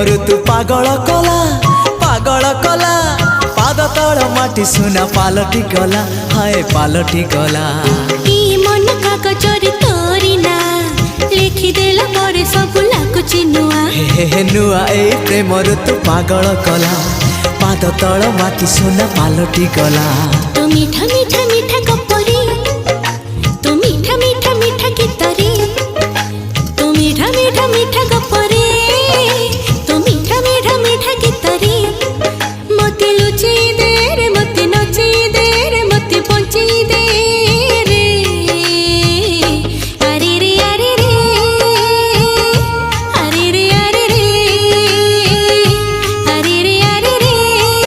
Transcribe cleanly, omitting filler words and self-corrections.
ऋतु पागल कला पागल कला पाद तल माटी सुना पालटी गला हाय पालटी गला मन कागजरे तोरी ना लिखिदेला परे सब लाଗୁଛି नुआ हे नुआ ए प्रेम ऋतु पागल कला पाद तल माटी सुना पालटी गला तो मीठा मीठा मीठा गप